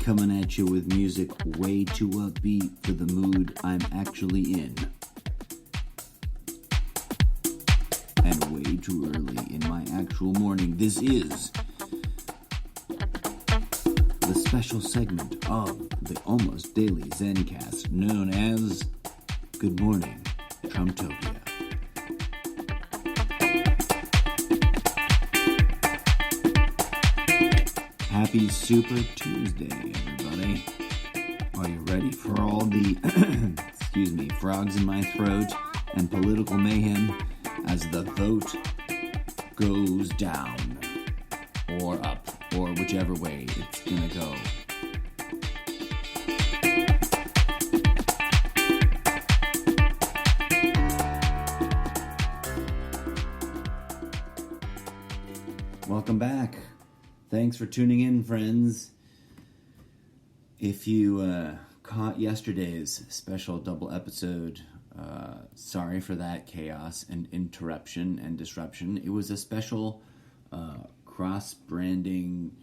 coming at you with music way too upbeat for the mood I'm actually in. And way too early in my actual morning. This is the special segment of the almost daily Zencast known as Good Morning, Trumptopia. Happy Super Tuesday, everybody. Are you ready for all the, frogs in my throat and political mayhem as the vote goes down or up or whichever way it's gonna go? Welcome back. Thanks for tuning in, friends. If you caught yesterday's special double episode, sorry for that chaos and interruption and disruption. It was a special cross-branding,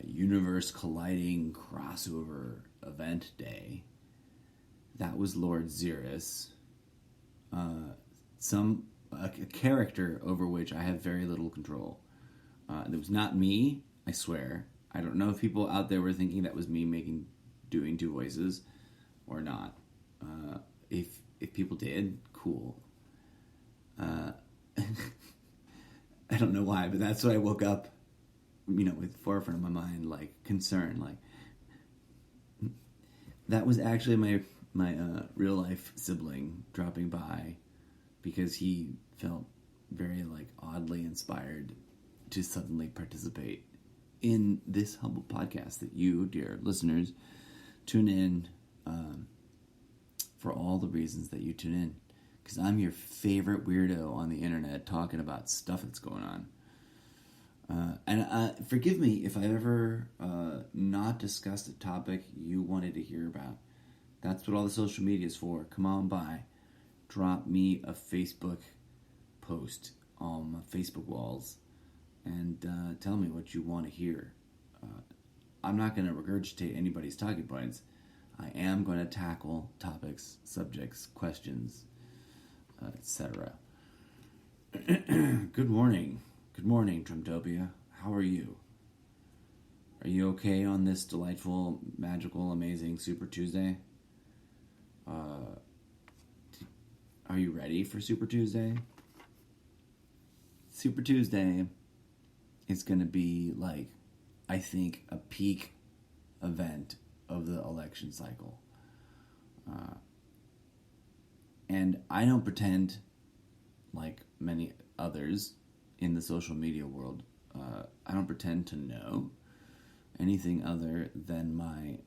universe-colliding crossover event day. That was Lord Xeris. A character over which I have very little control. It was not me, I swear. I don't know if people out there were thinking that was me doing two voices or not. If people did, cool. I don't know why, but that's what I woke up, with forefront of my mind, concern, that was actually my real life sibling dropping by because he felt very oddly inspired to suddenly participate in this humble podcast that you, dear listeners, tune in for all the reasons that you tune in. Because I'm your favorite weirdo on the internet talking about stuff that's going on. And forgive me if I ever not discussed a topic you wanted to hear about. That's what all the social media is for. Come on by. Drop me a Facebook post on my Facebook walls and tell me what you want to hear. I'm not going to regurgitate anybody's talking points. I am going to tackle topics, subjects, questions, etc. Good morning. Good morning, Trumptopia. How are you? Are you okay on this delightful, magical, amazing Super Tuesday? Are you ready for Super Tuesday? Super Tuesday is going to be I think, a peak event of the election cycle. And I don't pretend, like many others in the social media world, I don't pretend to know anything other than my,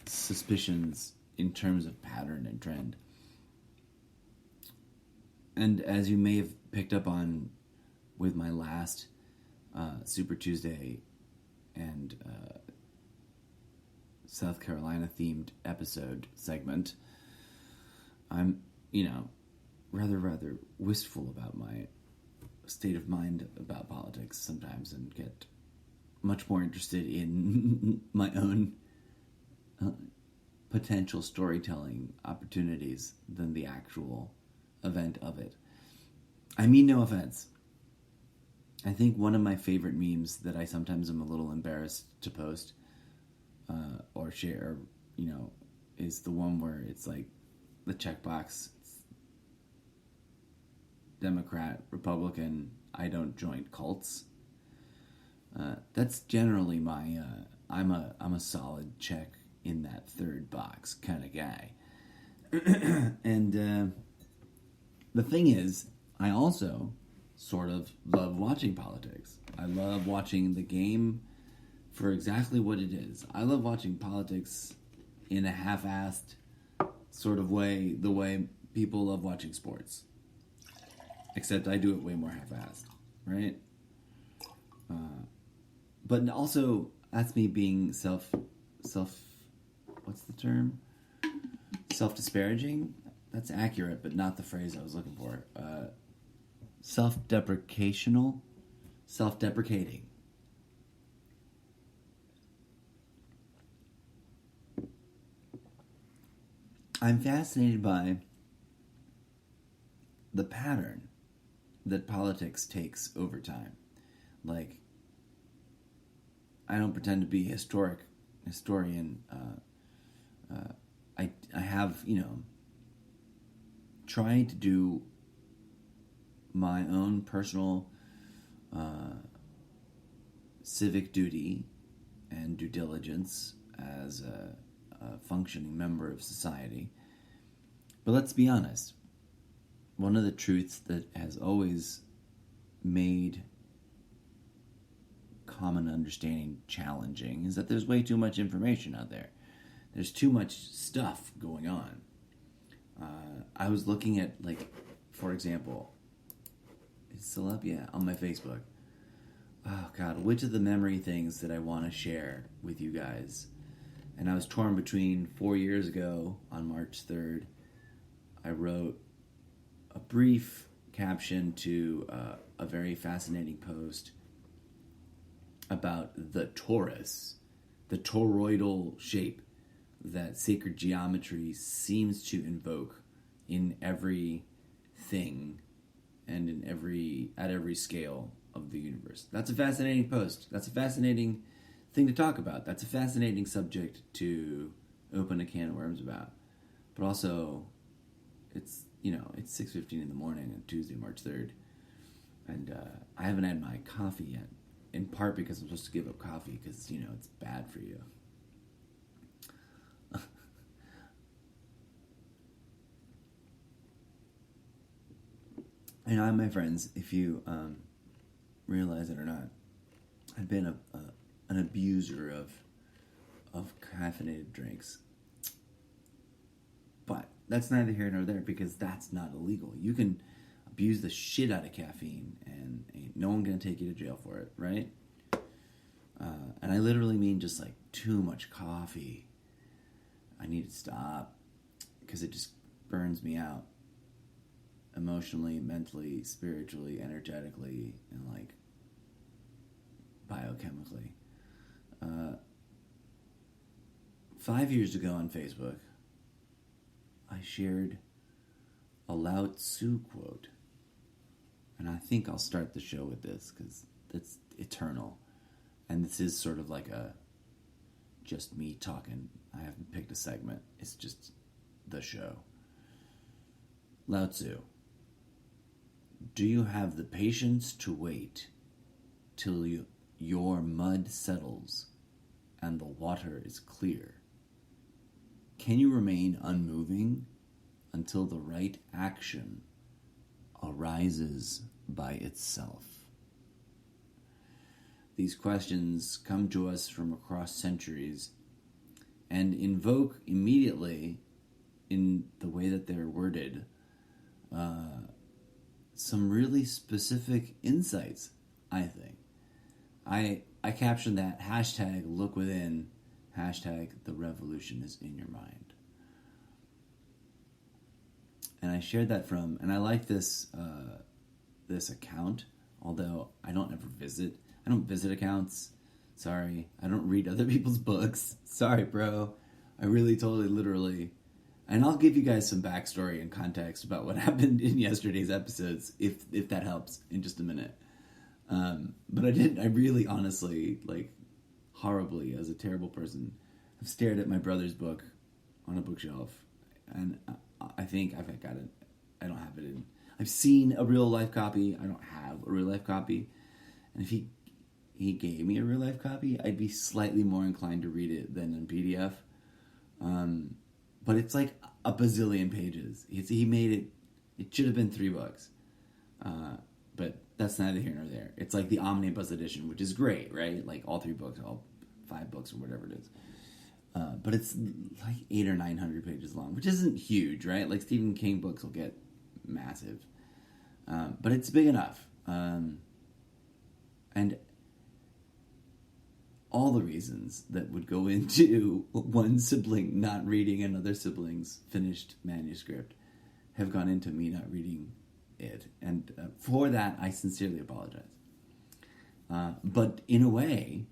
suspicions in terms of pattern and trend. And as you may have picked up on with my last Super Tuesday and South Carolina themed episode segment, I'm, rather wistful about my state of mind about politics sometimes and get much more interested in my own potential storytelling opportunities than the actual event of it. I mean no offense. I think one of my favorite memes that I sometimes am a little embarrassed to post or share, is the one where it's the checkbox, Democrat, Republican, I don't join cults. That's generally my, I'm a solid check in that third box kind of guy. And the thing is, I also sort of love watching politics. I love watching the game for exactly what it is. I love watching politics in a half-assed sort of way, the way people love watching sports. Except I do it way more half-assed, right? But also, that's me being what's the term? Self-disparaging? That's accurate, but not the phrase I was looking for. Self-deprecating. I'm fascinated by the pattern that politics takes over time. Like, I don't pretend to be a historian. I have, trying to do my own personal civic duty and due diligence as a functioning member of society. But let's be honest. One of the truths that has always made common understanding challenging is that there's way too much information out there. There's too much stuff going on. I was looking at, for example, it's still up? Yeah, on my Facebook. Oh, God, which of the memory things that I want to share with you guys? And I was torn between 4 years ago, on March 3rd, I wrote a brief caption to a very fascinating post about the torus, the toroidal shape that sacred geometry seems to invoke in every thing and at every scale of the universe. That's a fascinating post. That's a fascinating thing to talk about. That's a fascinating subject to open a can of worms about. But also, it's 6:15 in the morning on Tuesday, March 3rd, and I haven't had my coffee yet. In part because I'm supposed to give up coffee because it's bad for you. And I, my friends, if you realize it or not, I've been an abuser of caffeinated drinks. But that's neither here nor there because that's not illegal. You can abuse the shit out of caffeine and ain't no one gonna take you to jail for it, right? And I literally mean just too much coffee. I need to stop because it just burns me out emotionally, mentally, spiritually, energetically, and biochemically. 5 years ago on Facebook, I shared a Lao Tzu quote. And I think I'll start the show with this because it's eternal. And this is sort of like just me talking. I haven't picked a segment. It's just the show. Lao Tzu. Do you have the patience to wait till your mud settles and the water is clear? Can you remain unmoving until the right action arises by itself? These questions come to us from across centuries and invoke immediately, in the way that they're worded, some really specific insights, I think. I captioned that hashtag look within, hashtag the revolution is in your mind. And I shared that and I like this account, although I don't visit accounts. Sorry. I don't read other people's books. Sorry, bro. I really, totally, literally. And I'll give you guys some backstory and context about what happened in yesterday's episodes, if that helps, in just a minute. But I really, honestly, horribly, as a terrible person, have stared at my brother's book on a bookshelf. And I think I've got it. I don't have it in. I've seen a real life copy. I don't have a real life copy. And if he gave me a real life copy, I'd be slightly more inclined to read it than in PDF. But it's a bazillion pages. He made it should have been $3. But that's neither here nor there. It's the omnibus edition, which is great, right? All 3 books, all 5 books or whatever it is. But it's 800 or 900 pages long, which isn't huge, right? Stephen King books will get massive. But it's big enough. And all the reasons that would go into one sibling not reading another sibling's finished manuscript have gone into me not reading it. And for that, I sincerely apologize. But in a way,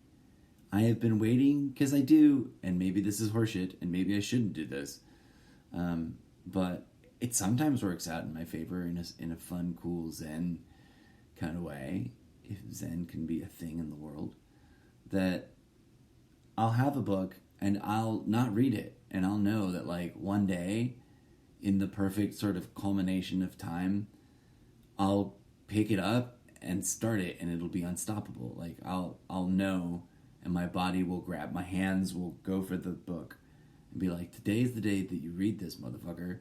I have been waiting, because I do, and maybe this is horseshit, and maybe I shouldn't do this, But it sometimes works out in my favor in a fun, cool Zen kind of way, if Zen can be a thing in the world, that I'll have a book and I'll not read it, and I'll know that like one day, in the perfect sort of culmination of time, I'll pick it up and start it, and it'll be unstoppable. Like I'll know, and my body will grab, my hands will go for the book, and be like, today's the day that you read this, motherfucker,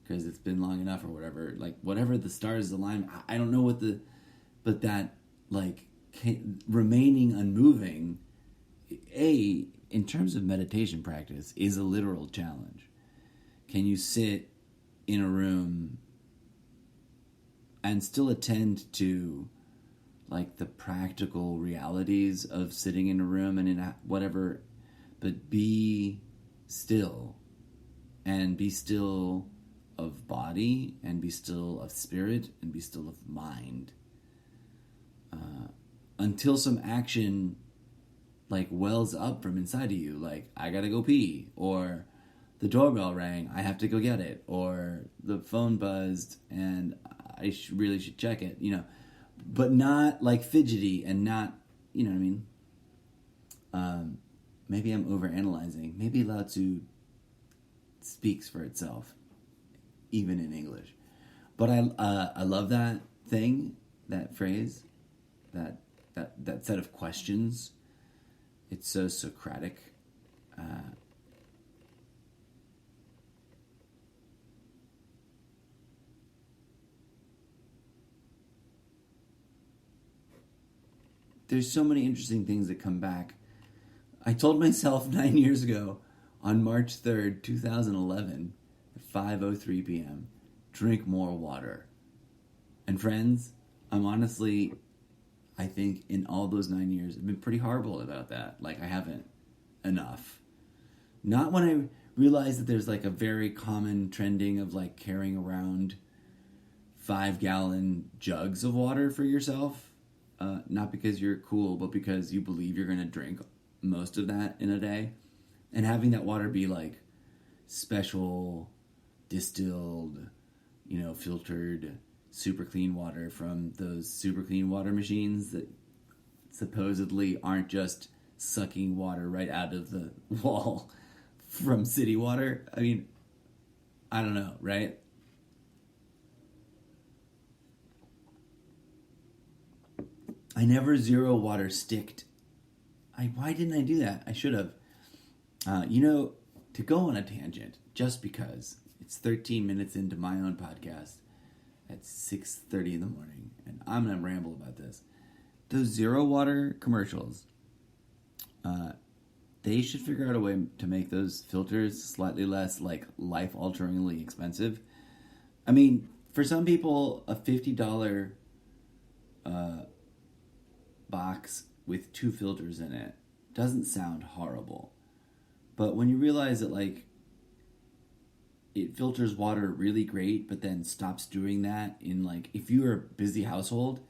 because it's been long enough or whatever. Like whatever the stars align. I don't know what the, but that like remaining unmoving, in terms of meditation practice, is a literal challenge. Can you sit in a room and still attend to like the practical realities of sitting in a room and in whatever, but be still, and be still of body, and be still of spirit, and be still of mind, until some action like wells up from inside of you, like I gotta go pee, or the doorbell rang, I have to go get it, or the phone buzzed and I really should check it, but not like fidgety, and not, you know what I mean? Maybe I'm overanalyzing. Maybe Lao Tzu speaks for itself, even in English. But I love that thing, that phrase, that set of questions. It's so Socratic. There's so many interesting things that come back. I told myself 9 years ago, on March 3rd, 2011, at 5:03 p.m., drink more water. And friends, I think in all those 9 years, I've been pretty horrible about that. Like, I haven't enough. Not when I realized that there's like a very common trending of like carrying around 5-gallon jugs of water for yourself. Not because you're cool, but because you believe you're going to drink most of that in a day. And having that water be like special, distilled, filtered, super clean water from those super clean water machines that supposedly aren't just sucking water right out of the wall from city water. I mean, I don't know, right? I never zero water sticked. Why didn't I do that? I should have. To go on a tangent, just because it's 13 minutes into my own podcast at 6:30 in the morning, and I'm going to ramble about this. Those zero water commercials, they should figure out a way to make those filters slightly less, like, life-alteringly expensive. I mean, for some people, a $50 box with 2 filters in it doesn't sound horrible. But when you realize that, like, it filters water really great, but then stops doing that in, like, if you're a busy household,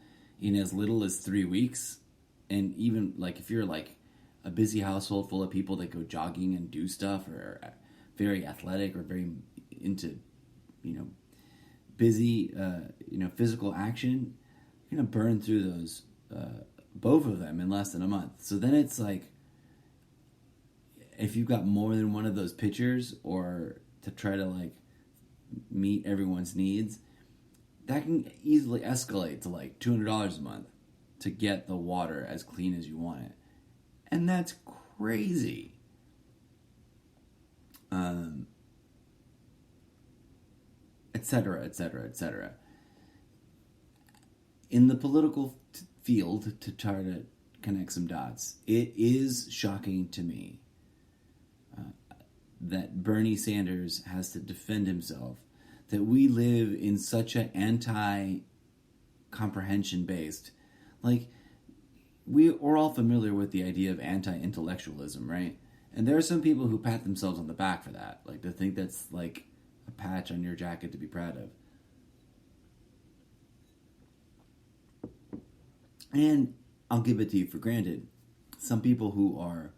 in as little as 3 weeks, and even, like, if you're, like, a busy household full of people that go jogging and do stuff, or are very athletic, or very into, busy, physical action, you're going to burn through those, both of them in less than a month. So then it's like, if you've got more than one of those pitchers, or to try to like meet everyone's needs, that can easily escalate to like $200 a month to get the water as clean as you want it. And that's crazy. Et cetera, et cetera, et cetera. In the political field, to try to connect some dots, it is shocking to me that Bernie Sanders has to defend himself, that we live in such an anti-comprehension based, like, we're all familiar with the idea of anti-intellectualism, right? And there are some people who pat themselves on the back for that, like, to think that's like a patch on your jacket to be proud of. And I'll give it to you for granted, some people who are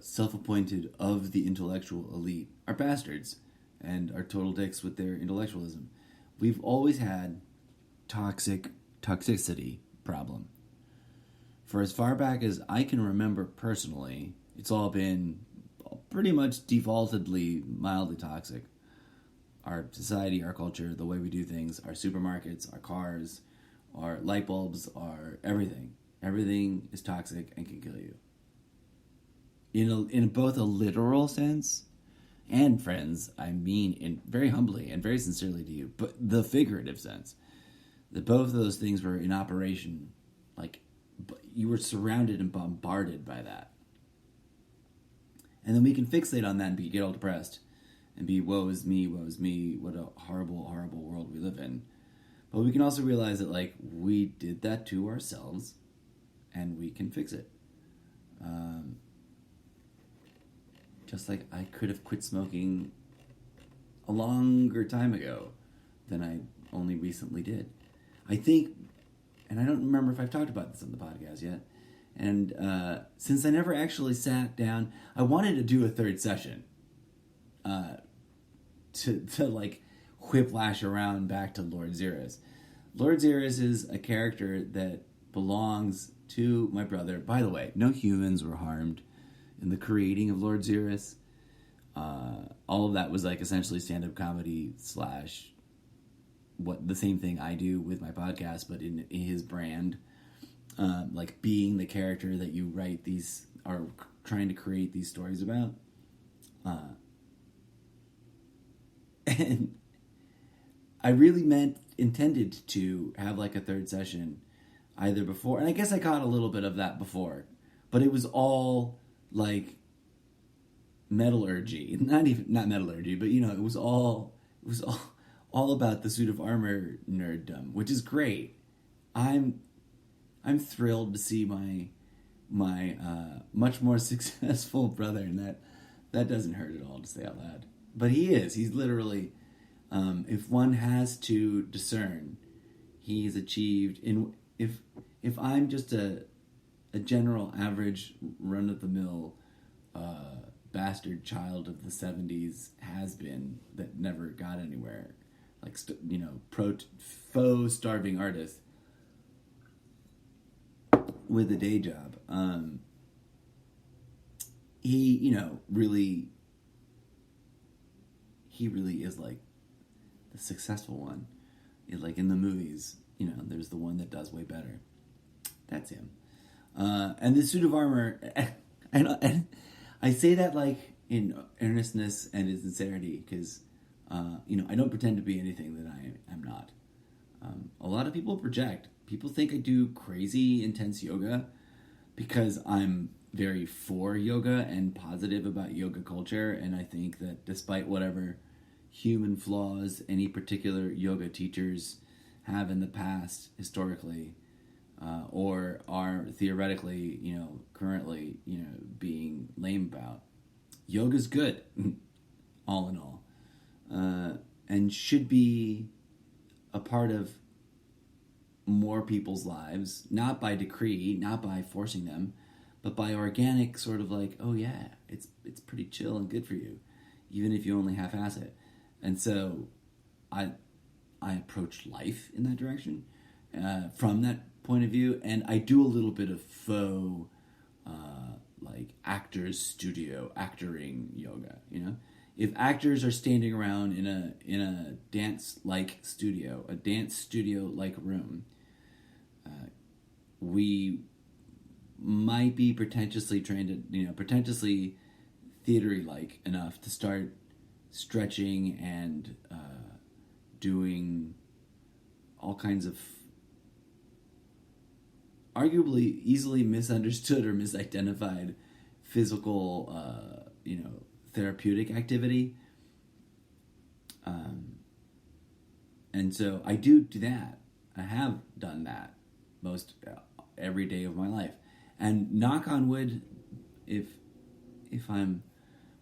self-appointed of the intellectual elite are bastards, and are total dicks with their intellectualism. We've always had toxicity problem. For as far back as I can remember personally, it's all been pretty much defaultedly mildly toxic. Our society, our culture, the way we do things, our supermarkets, our cars, our light bulbs, our everything. Everything is toxic and can kill you. In both a literal sense and, friends, I mean in very humbly and very sincerely to you, but the figurative sense, that both of those things were in operation. Like, you were surrounded and bombarded by that. And then we can fixate on that and get all depressed and be, woe is me, what a horrible, horrible world we live in. But we can also realize that, like, we did that to ourselves and we can fix it. Just like I could have quit smoking a longer time ago than I only recently did. I think, and I don't remember if I've talked about this on the podcast yet, and since I never actually sat down, I wanted to do a third session to like whiplash around back to Lord Xeris. Lord Xeris is a character that belongs to my brother. By the way, no humans were harmed in the creating of Lord Xeris. All of that was like essentially stand-up comedy / what the same thing I do with my podcast, but in his brand, like being the character that you write these, are trying to create these stories about. And I really intended to have like a third session either before, and I guess I caught a little bit of that before, but it was all like metallurgy, not metallurgy, but it was all about the suit of armor nerddom, which is great. I'm thrilled to see my much more successful brother, and that doesn't hurt at all to say out loud. But he's literally, if one has to discern, he's achieved if I'm just a general average run of the mill bastard child of the 70s has been that never got anywhere, like faux starving artist with a day job, he really is like the successful one. Like in the movies, there's the one that does way better. That's him. And the suit of armor, and I say that like in earnestness and in sincerity, because I don't pretend to be anything that I am not. A lot of people project. People think I do crazy, intense yoga because I'm very for yoga and positive about yoga culture, and I think that despite whatever human flaws any particular yoga teachers have in the past historically, or are theoretically, currently, being lame about, yoga's good, all in all, and should be a part of more people's lives, not by decree, not by forcing them, but by organic sort of like, oh yeah, it's pretty chill and good for you, even if you only half-ass it. And so I approach life in that direction, from that point of view, and I do a little bit of faux, like actoring yoga. If actors are standing around in a dance-like studio, a dance studio-like room, we might be pretentiously trained to, pretentiously theatery-like enough to start stretching and doing all kinds of arguably easily misunderstood or misidentified physical, therapeutic activity. And so I do that. I have done that most every day of my life. And knock on wood, if I'm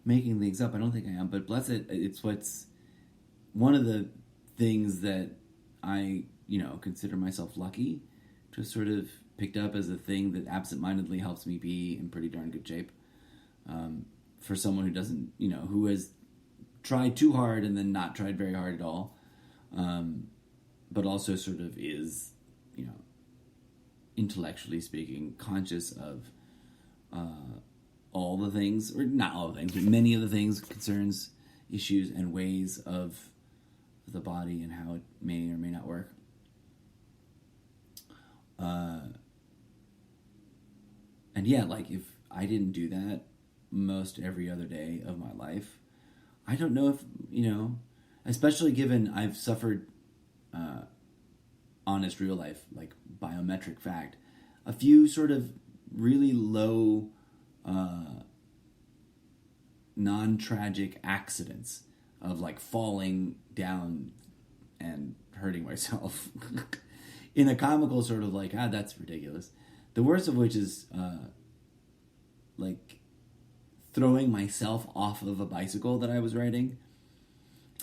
making things up, I don't think I am, but bless it, it's what's one of the things that I, consider myself lucky to have sort of picked up as a thing that absentmindedly helps me be in pretty darn good shape. For someone who doesn't, who has tried too hard and then not tried very hard at all, but also sort of is, intellectually speaking, conscious of all the things, or not all the things, but many of the things, concerns, issues, and ways of the body and how it may or may not work. And yeah, like if I didn't do that most every other day of my life, I don't know if, especially given I've suffered honest real life, like biometric fact, a few sort of really low non-tragic accidents of like falling down and hurting myself in a comical sort of like, that's ridiculous. The worst of which is like throwing myself off of a bicycle that I was riding.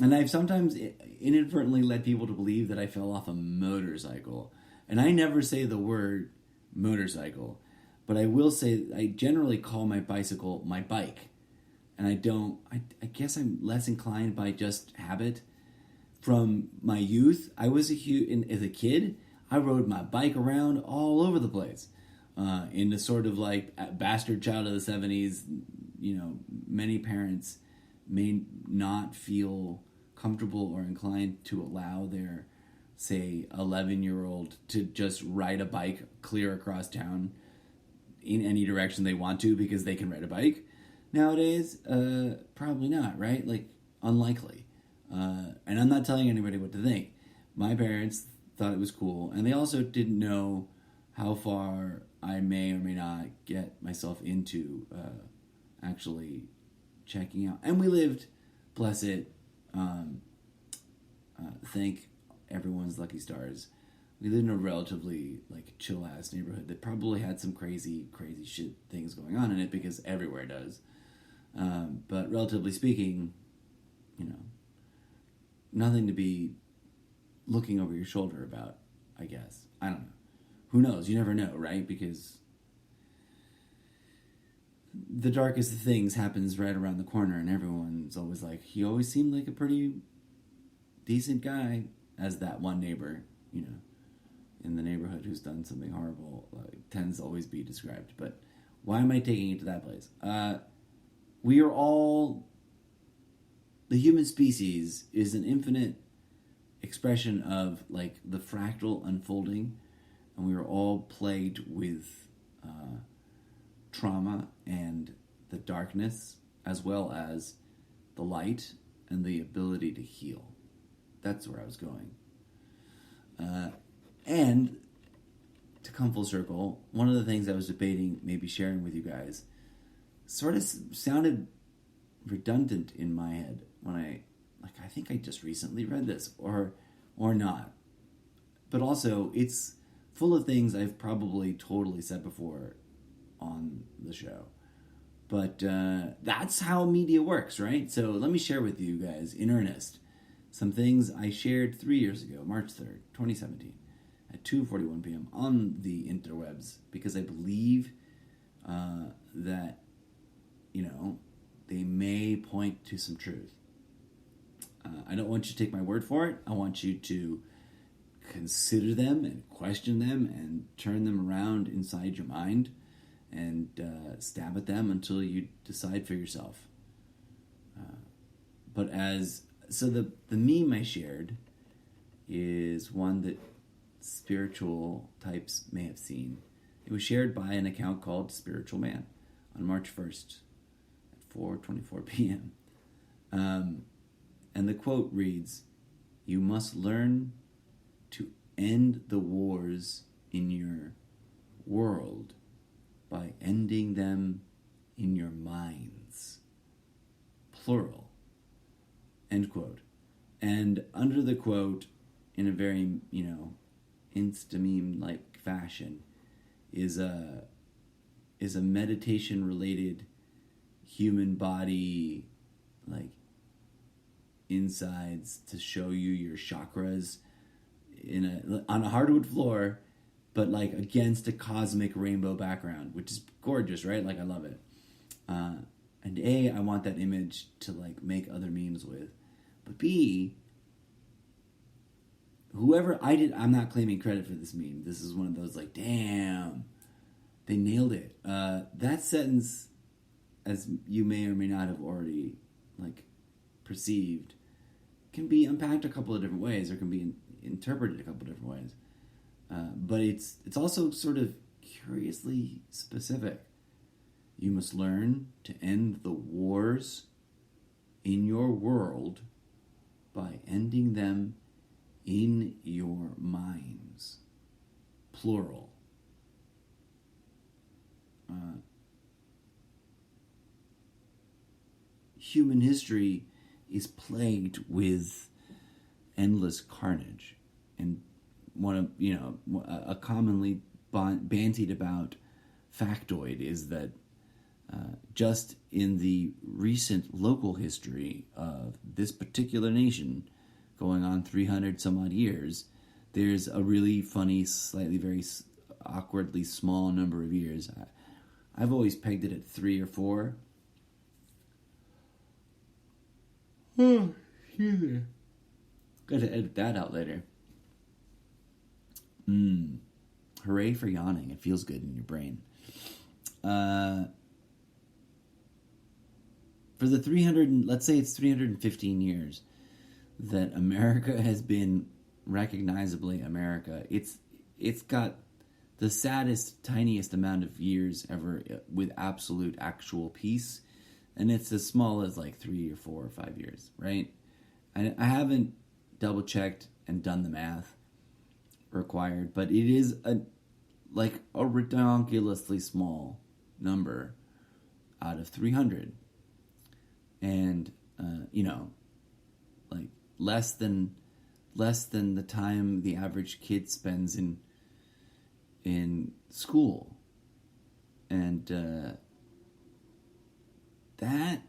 And I've sometimes inadvertently led people to believe that I fell off a motorcycle. And I never say the word motorcycle, but I will say I generally call my bicycle my bike. And I guess I'm less inclined by just habit. From my youth, as a kid, I rode my bike around all over the place. In the sort of like bastard child of the 70s, many parents may not feel comfortable or inclined to allow their, say, 11-year-old to just ride a bike clear across town in any direction they want to because they can ride a bike. Nowadays, probably not, right? Like, unlikely. And I'm not telling anybody what to think. My parents thought it was cool, and they also didn't know how far I may or may not get myself into actually checking out. And we lived, bless it, thank everyone's lucky stars, we lived in a relatively like chill-ass neighborhood that probably had some crazy shit things going on in it because everywhere does. But relatively speaking, nothing to be looking over your shoulder about, I guess. I don't know. Who knows? You never know, right? Because the darkest of things happens right around the corner, and everyone's always like, he always seemed like a pretty decent guy, as that one neighbor, in the neighborhood who's done something horrible, tends to always be described. But why am I taking it to that place? We are all, the human species is an infinite expression of like the fractal unfolding, and we are all plagued with trauma and the darkness, as well as the light and the ability to heal. That's where I was going. And to come full circle, one of the things I was debating maybe sharing with you guys sort of sounded redundant in my head when I think I just recently read this or not. But also, it's full of things I've probably totally said before on the show. But that's how media works, right? So let me share with you guys, in earnest, some things I shared 3 years ago, March 3rd, 2017, at 2:41 p.m. on the interwebs, because I believe that, they may point to some truth. I don't want you to take my word for it. I want you to consider them and question them and turn them around inside your mind and stab at them until you decide for yourself. So the meme I shared is one that spiritual types may have seen. It was shared by an account called Spiritual Man on March 1st at 4:24 p.m. And the quote reads, "You must learn to end the wars in your world by ending them in your minds." Plural. End quote. And under the quote, in a very, Insta-meme-like fashion, is a meditation-related human body, like, insides to show you your chakras on a hardwood floor, but like against a cosmic rainbow background, which is gorgeous, right? Like, I love it. And And A, I want that image to like make other memes with. But B, I'm not claiming credit for this meme. This is one of those like, damn, they nailed it. That sentence, as you may or may not have already like perceived, can be unpacked a couple of different ways, or can be interpreted a couple of different ways. But it's also sort of curiously specific. You must learn to end the wars in your world by ending them in your minds. Plural. Human history is plagued with endless carnage, and a commonly bantied about factoid is that just in the recent local history of this particular nation, going on 300 some odd years, there's a really funny, slightly very awkwardly small number of years. I've always pegged it at 3 or 4. Oh, excuse me. Got to edit that out later. Hooray for yawning. It feels good in your brain. For the 315 years that America has been recognizably America, it's got the saddest, tiniest amount of years ever with absolute actual peace, and it's as small as like 3 or 4 or 5 years, right? I haven't double checked and done the math required, but it is a ridiculously small number out of 300, and like less than the time the average kid spends in school, and that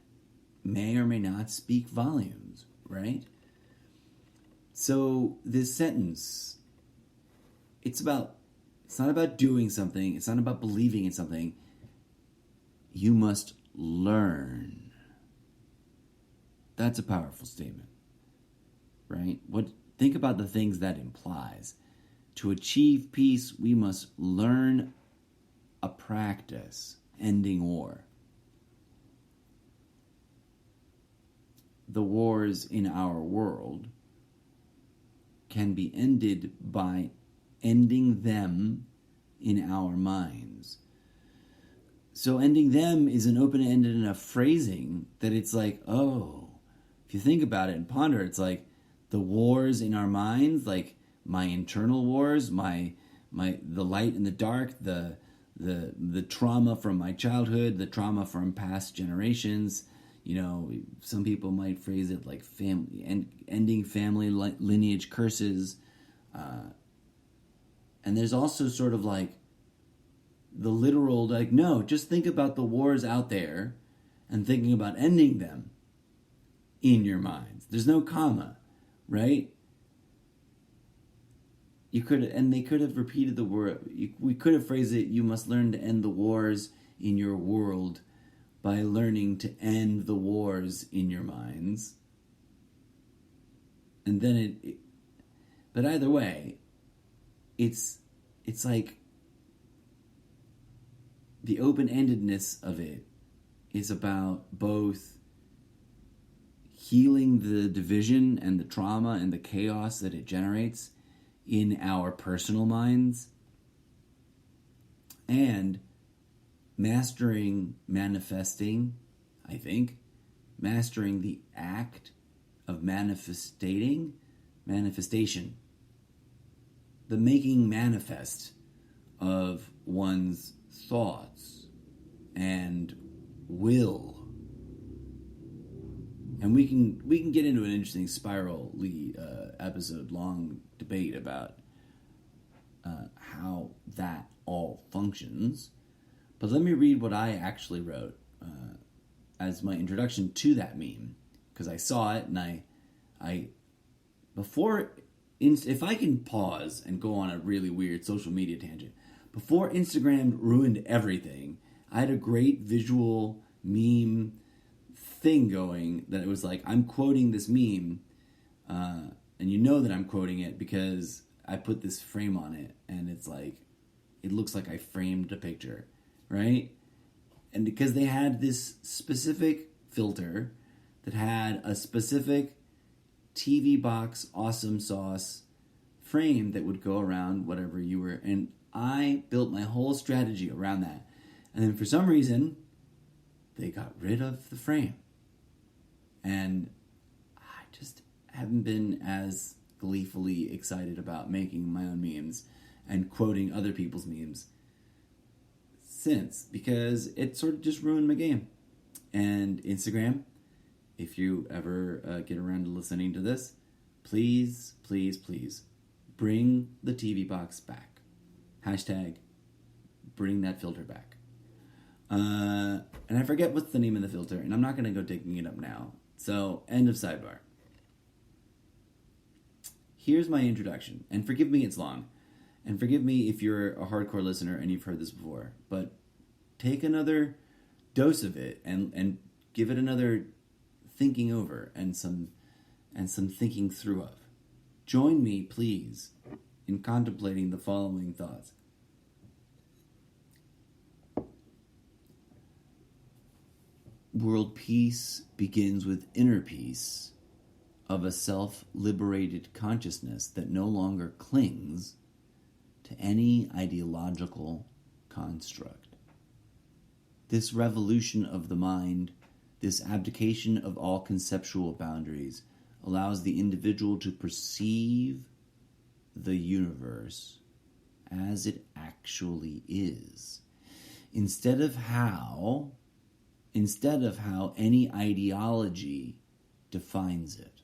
may or may not speak volumes, right? So this sentence, it's not about doing something, it's not about believing in something. You must learn. That's a powerful statement, right? Think about the things that implies. To achieve peace, we must learn a practice, ending war. The wars in our world can be ended by ending them in our minds. So ending them is an open-ended enough phrasing that it's like, oh, if you think about it and ponder, it's like the wars in our minds, like my internal wars, the light and the dark, the trauma from my childhood, the trauma from past generations. Some people might phrase it like family and ending family lineage curses. And there's also sort of like the literal, like, no, just think about the wars out there and thinking about ending them in your minds. There's no comma, right? They could have repeated the word. We could have phrased it, you must learn to end the wars in your world by learning to end the wars in your minds. And then but either way, it's like the open-endedness of it is about both healing the division and the trauma and the chaos that it generates in our personal minds, and mastering the act of manifestation, the making manifest of one's thoughts and will. And we can get into an interesting spirally episode-long debate about how that all functions. But let me read what I actually wrote as my introduction to that meme, because I saw it and if I can pause and go on a really weird social media tangent, before Instagram ruined everything, I had a great visual meme thing going that it was like, I'm quoting this meme, and you know that I'm quoting it because I put this frame on it, and it's like, it looks like I framed a picture, right? And because they had this specific filter that had a specific TV box awesome sauce frame that would go around whatever you were, and I built my whole strategy around that. And then for some reason, they got rid of the frame. And I just haven't been as gleefully excited about making my own memes and quoting other people's memes since, because it sort of just ruined my game. And Instagram, if you ever get around to listening to this, please, please, please bring the TV box back. Hashtag bring that filter back. And I forget what's the name of the filter, and I'm not going to go digging it up now. So, end of sidebar. Here's my introduction, and forgive me it's long. And forgive me if you're a hardcore listener and you've heard this before, but take another dose of it and give it another thinking over and some thinking through of. Join me, please, in contemplating the following thoughts. World peace begins with inner peace of a self-liberated consciousness that no longer clings to any ideological construct. This revolution of the mind, this abdication of all conceptual boundaries, allows the individual to perceive the universe as it actually is, instead of how any ideology defines it.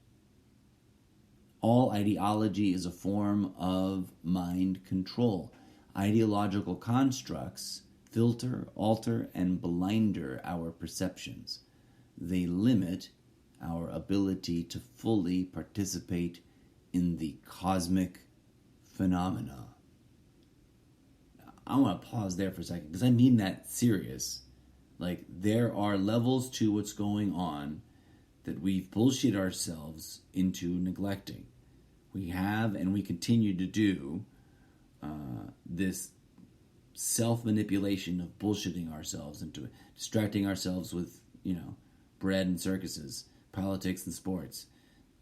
All ideology is a form of mind control. Ideological constructs filter, alter, and blinder our perceptions. They limit our ability to fully participate in the cosmic phenomena. I want to pause there for a second because I mean that serious. Like, there are levels to what's going on that we've bullshit ourselves into neglecting. We have, and we continue to do, this self-manipulation of bullshitting ourselves into distracting ourselves with, bread and circuses, politics and sports,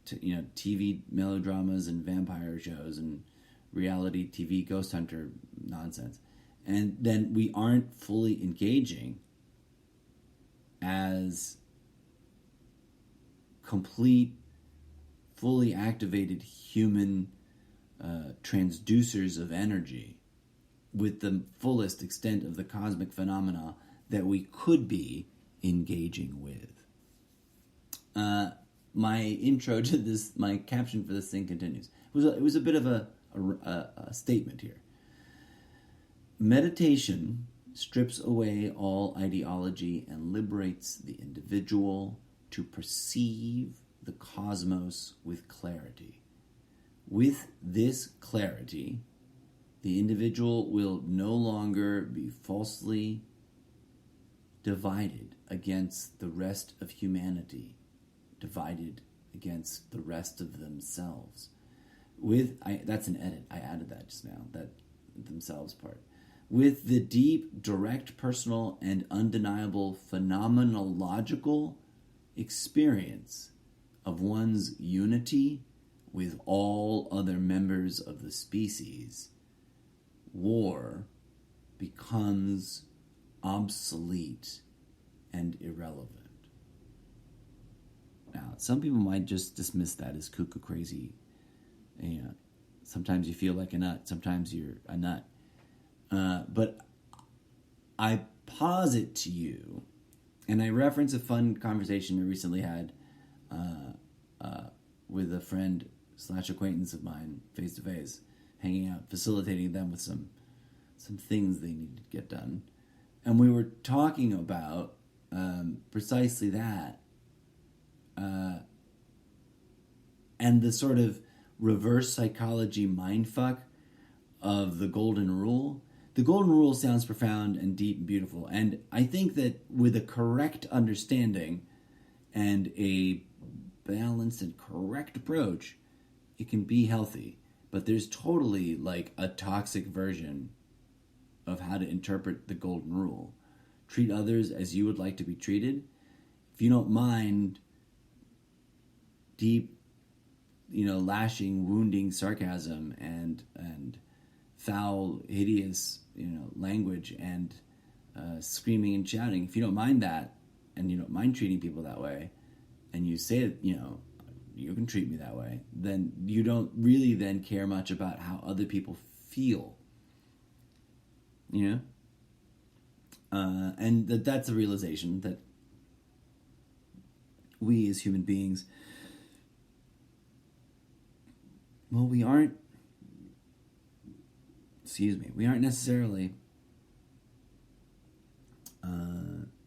TV melodramas and vampire shows and reality TV ghost hunter nonsense. And then we aren't fully engaging as complete, fully activated human transducers of energy with the fullest extent of the cosmic phenomena that we could be engaging with. My intro to this, my caption for this thing continues. It was a bit of a statement here. Meditation strips away all ideology and liberates the individual to perceive the cosmos with clarity. With this clarity, the individual will no longer be falsely divided against the rest of humanity, divided against the rest of themselves. That's an edit. I added that just now, that themselves part. With the deep, direct, personal, and undeniable phenomenological experience of one's unity with all other members of the species, war becomes obsolete and irrelevant. Now, some people might just dismiss that as cuckoo crazy. Sometimes you feel like a nut, sometimes you're a nut. But I posit to you, and I reference a fun conversation I recently had with a friend / acquaintance of mine, face to face, hanging out, facilitating them with some things they needed to get done. And we were talking about precisely that, and the sort of reverse psychology mindfuck of the golden rule. The golden rule sounds profound and deep and beautiful, and I think that with a correct understanding and a balanced and correct approach, it can be healthy. But there's totally like a toxic version of how to interpret the golden rule. Treat others as you would like to be treated. If you don't mind deep, lashing, wounding sarcasm and foul, hideous, language and screaming and shouting, if you don't mind that, and you don't mind treating people that way, and you say that, you can treat me that way, then you don't really then care much about how other people feel. And that's a realization that we as human beings, well, we aren't necessarily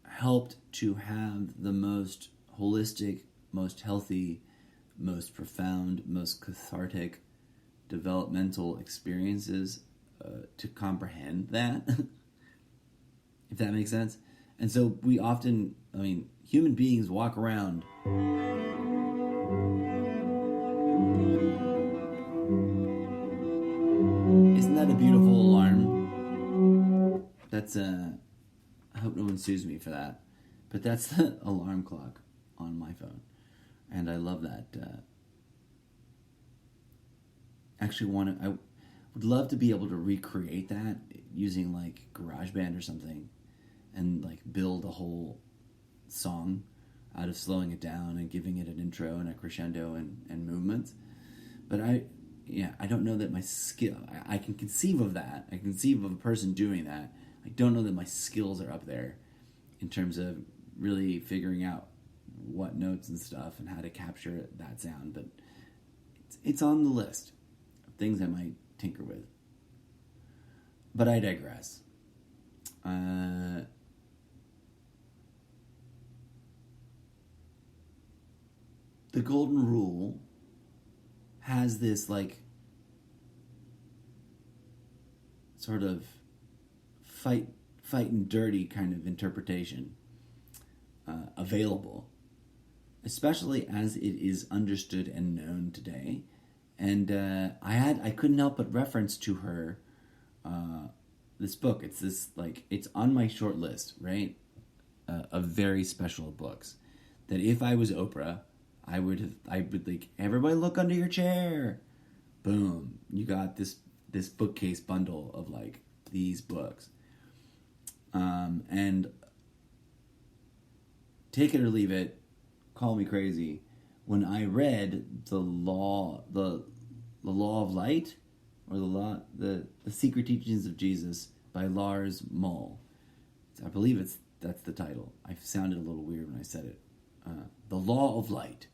helped to have the most holistic, most healthy, most profound, most cathartic developmental experiences to comprehend that, if that makes sense. And so we often, human beings walk around Isn't that a beautiful alarm? That's I hope no one sues me for that, but that's the alarm clock on my phone, and I love that. I would love to be able to recreate that using like GarageBand or something, and like build a whole song out of slowing it down and giving it an intro and a crescendo and movements. But I don't know that my skill, I can conceive of that. I can conceive of a person doing that. I don't know that my skills are up there in terms of really figuring out what notes and stuff and how to capture that sound. But it's on the list of things I might tinker with. But I digress. The golden rule has this like sort of fight and dirty kind of interpretation available, especially as it is understood and known today. And I couldn't help but reference to her this book. It's this it's on my short list, right, of very special books that if I was Oprah, I would like, everybody look under your chair. Boom. You got this bookcase bundle of like these books. And take it or leave it, call me crazy. When I read the law of light, or the secret teachings of Jesus by Lars Moll. I believe that's the title. I sounded a little weird when I said it. The Law of Light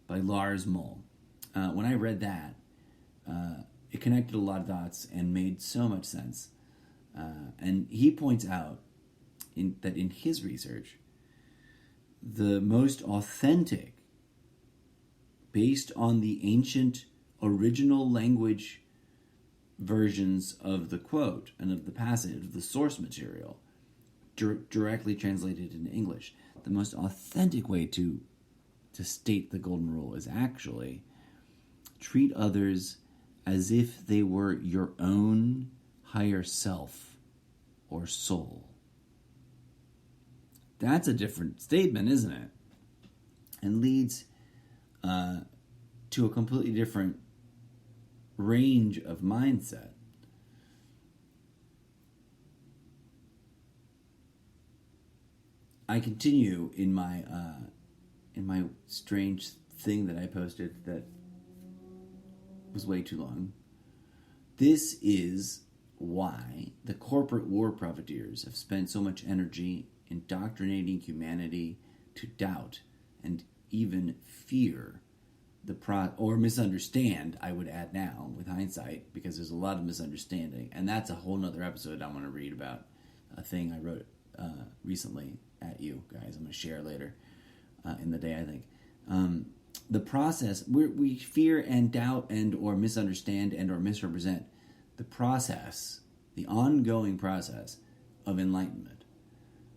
by Lars Moll. When I read that, it connected a lot of dots and made so much sense. And he points out that in his research, the most authentic, based on the ancient original language versions of the quote and of the passage, of the source material, directly translated into English, the most authentic way to state the golden rule is actually treat others as if they were your own higher self or soul. That's a different statement, isn't it? And leads to a completely different range of mindset. I continue in my strange thing that I posted that was way too long. This is why the corporate war profiteers have spent so much energy indoctrinating humanity to doubt and even fear or misunderstand, I would add now, with hindsight, because there's a lot of misunderstanding. And that's a whole nother episode I want to read about, a thing I wrote recently at you guys. I'm going to share later in the day, I think. The process, we fear and doubt and or misunderstand and or misrepresent the process, the ongoing process of enlightenment.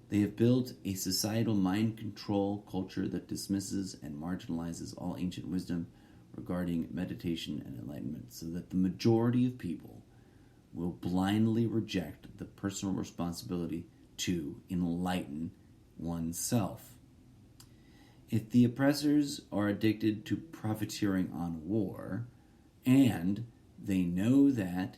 They have built a societal mind control culture that dismisses and marginalizes all ancient wisdom regarding meditation and enlightenment, so that the majority of people will blindly reject the personal responsibility to enlighten oneself. If the oppressors are addicted to profiteering on war, and they know that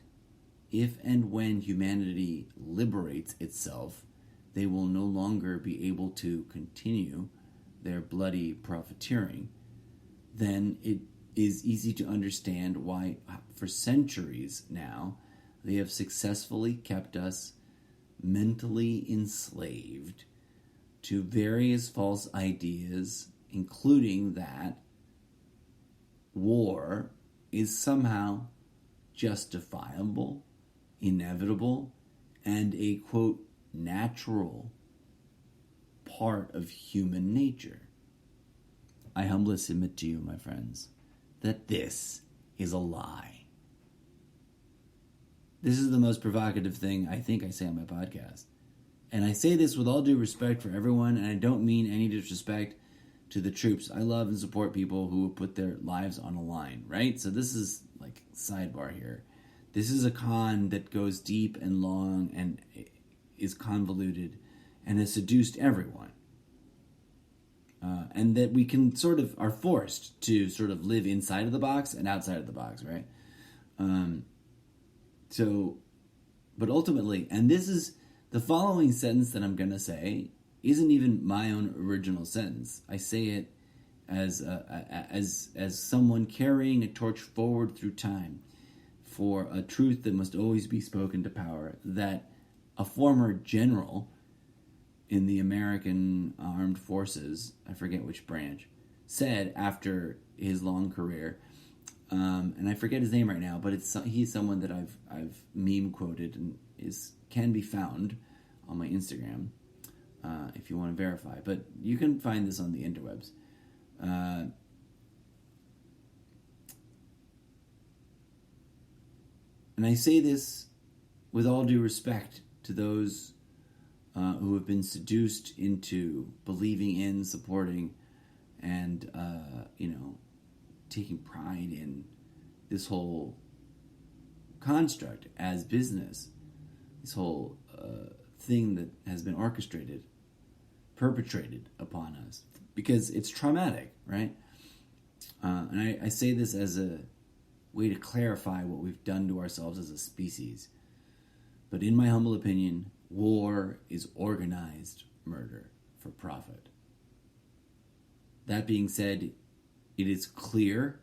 if and when humanity liberates itself, they will no longer be able to continue their bloody profiteering, then it is easy to understand why, for centuries now, they have successfully kept us mentally enslaved to various false ideas, including that war is somehow justifiable, inevitable, and a, quote, natural part of human nature. I humbly submit to you, my friends, that this is a lie. This is the most provocative thing I think I say on my podcast. And I say this with all due respect for everyone, and I don't mean any disrespect to the troops. I love and support people who put their lives on a line, right? So this is like sidebar here. This is a con that goes deep and long and is convoluted and has seduced everyone. And that we can sort of are forced to sort of live inside of the box and outside of the box, right? But ultimately, and this is the following sentence that I'm going to say isn't even my own original sentence. I say it as someone carrying a torch forward through time for a truth that must always be spoken to power, that a former general in the American Armed Forces, I forget which branch, said after his long career, and I forget his name right now, but he's someone that I've meme quoted and can be found on my Instagram if you want to verify. But you can find this on the interwebs. And I say this with all due respect to those who have been seduced into believing in, supporting, and taking pride in this whole construct as business, this whole thing that has been orchestrated, perpetrated upon us, because it's traumatic, right? And I say this as a way to clarify what we've done to ourselves as a species. But in my humble opinion, war is organized murder for profit. That being said, it is clear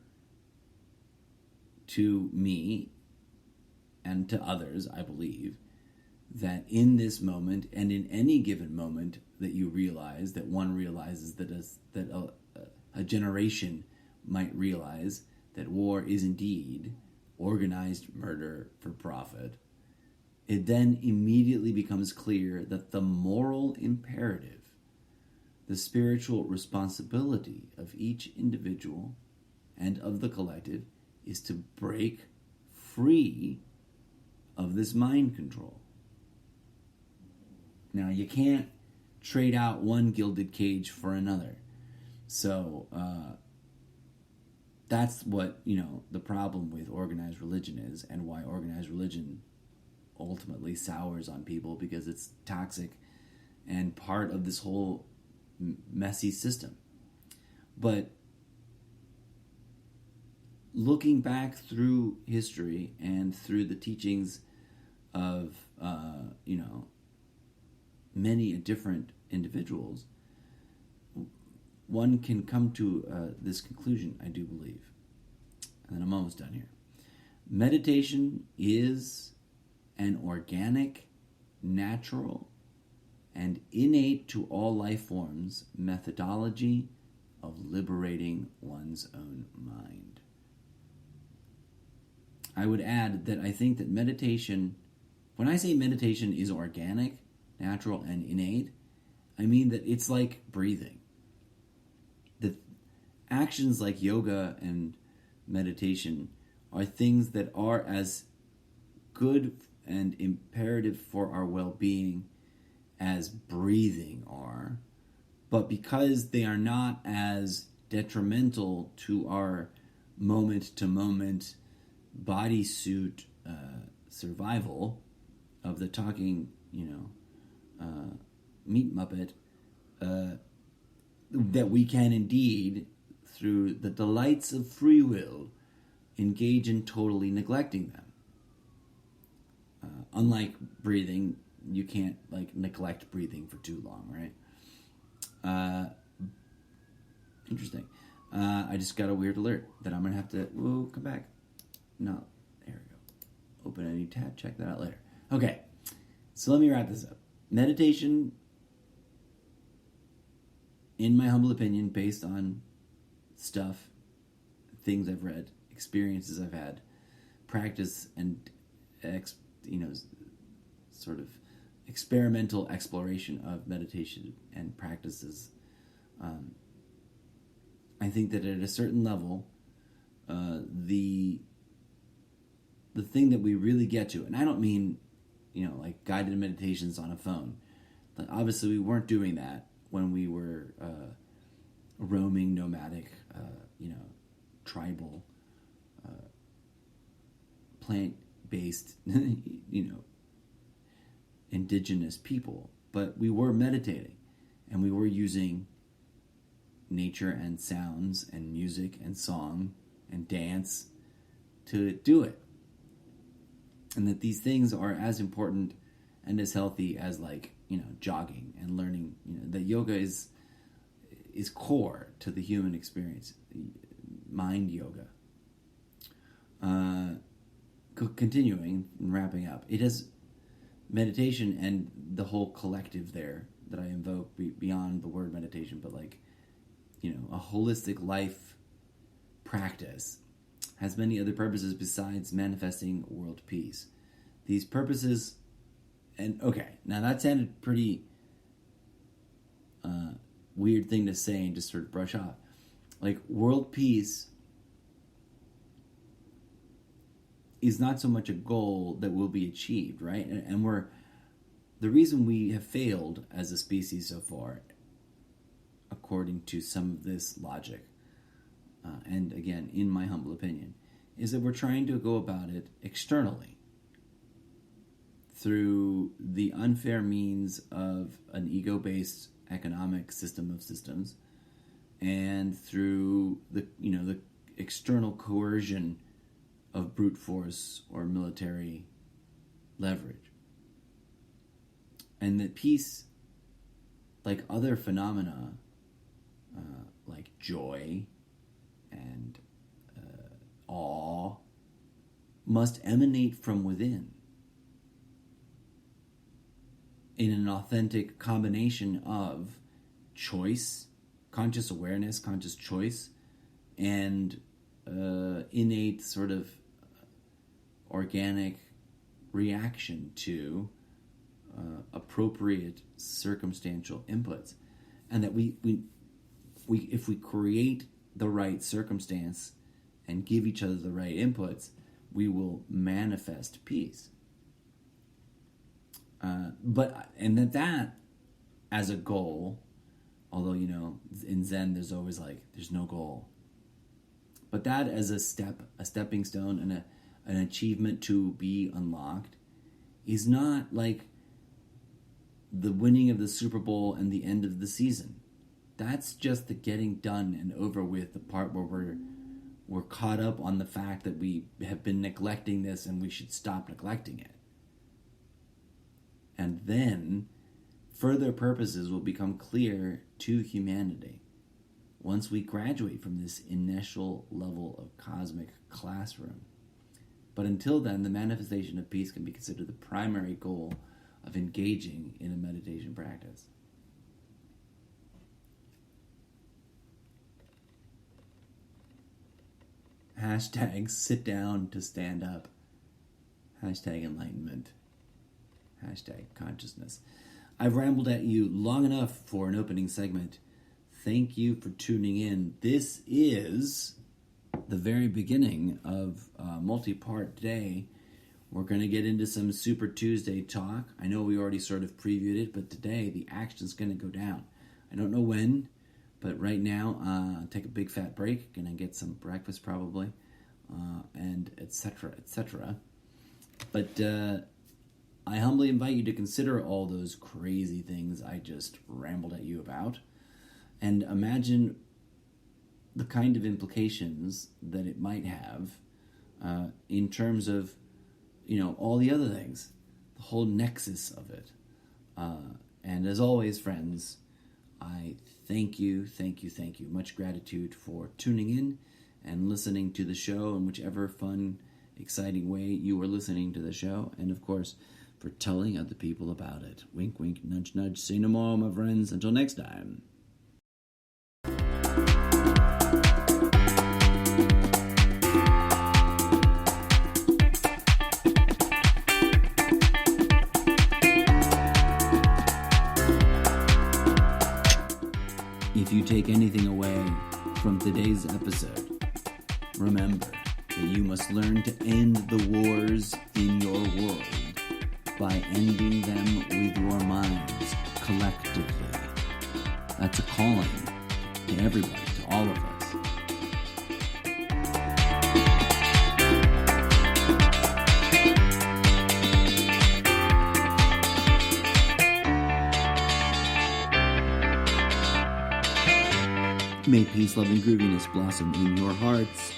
to me and to others, I believe, that in this moment and in any given moment that you realize, that one realizes that a generation might realize that war is indeed organized murder for profit, it then immediately becomes clear that the moral imperative, the spiritual responsibility of each individual and of the collective is to break free of this mind control. Now, you can't trade out one gilded cage for another. So, that's what, the problem with organized religion is, and why organized religion ultimately sours on people, because it's toxic and part of this whole messy system. But looking back through history and through the teachings of, many different individuals, one can come to this conclusion, I do believe. And then I'm almost done here. Meditation is an organic, natural, and innate to all life forms methodology of liberating one's own mind. I would add that I think that meditation, when I say meditation is organic, natural, and innate, I mean that it's like breathing. The actions like yoga and meditation are things that are as good and imperative for our well-being as breathing are, but because they are not as detrimental to our moment-to-moment bodysuit survival of the talking, meat muppet, that we can indeed, through the delights of free will, engage in totally neglecting them. Unlike breathing, you can't neglect breathing for too long, right? Interesting. I just got a weird alert that I'm gonna have to. Whoa, come back. No, there we go. Open any tab. Check that out later. Okay, so let me wrap this up. Meditation, in my humble opinion, based on stuff, things I've read, experiences I've had, practice, and sort of experimental exploration of meditation and practices. I think that at a certain level, the thing that we really get to, and I don't mean, like guided meditations on a phone. But obviously, we weren't doing that when we were roaming, nomadic, tribal, plant-based, indigenous people. But we were meditating, and we were using nature and sounds and music and song and dance to do it. And that these things are as important and as healthy as jogging and learning, that yoga is core to the human experience, mind yoga. Continuing and wrapping up, it has meditation and the whole collective there that I invoke beyond the word meditation, but a holistic life practice has many other purposes besides manifesting world peace. These purposes, and okay, now that sounded pretty weird thing to say and just sort of brush off. World peace is not so much a goal that will be achieved, right? And the reason we have failed as a species so far, according to some of this logic, and again, in my humble opinion, is that we're trying to go about it externally through the unfair means of an ego-based economic system of systems, and through the external coercion of brute force or military leverage. And that peace, like other phenomena, like joy and awe, must emanate from within in an authentic combination of choice, conscious awareness, conscious choice, and innate sort of organic reaction to appropriate circumstantial inputs. And that we if we create the right circumstance and give each other the right inputs, we will manifest peace. And that as a goal, although in Zen there's always there's no goal, but that as a stepping stone and an achievement to be unlocked is not like the winning of the Super Bowl and the end of the season. That's just the getting done and over with, the part where we're caught up on the fact that we have been neglecting this and we should stop neglecting it. And then further purposes will become clear to humanity once we graduate from this initial level of cosmic classroom. But until then, the manifestation of peace can be considered the primary goal of engaging in a meditation practice. Hashtag sit down to stand up. Hashtag enlightenment. Hashtag consciousness. I've rambled at you long enough for an opening segment. Thank you for tuning in. This is the very beginning of a multi-part day We're going to get into some Super Tuesday talk. I know we already sort of previewed it, but today the action's going to go down. I don't know when, but right now, take a big fat break. Going to get some breakfast probably, and etc., etc. But I humbly invite you to consider all those crazy things I just rambled at you about, and imagine the kind of implications that it might have in terms of, all the other things, the whole nexus of it. And as always, friends, I thank you. Much gratitude for tuning in and listening to the show in whichever fun, exciting way you are listening to the show. And of course, for telling other people about it. Wink, wink, nudge, nudge. Say no more, my friends. Until next time. If you take anything away from today's episode, remember that you must learn to end the wars in your world by ending them with your minds collectively. That's a calling to everybody, to all of us. May peace, love, and grooviness blossom in your hearts.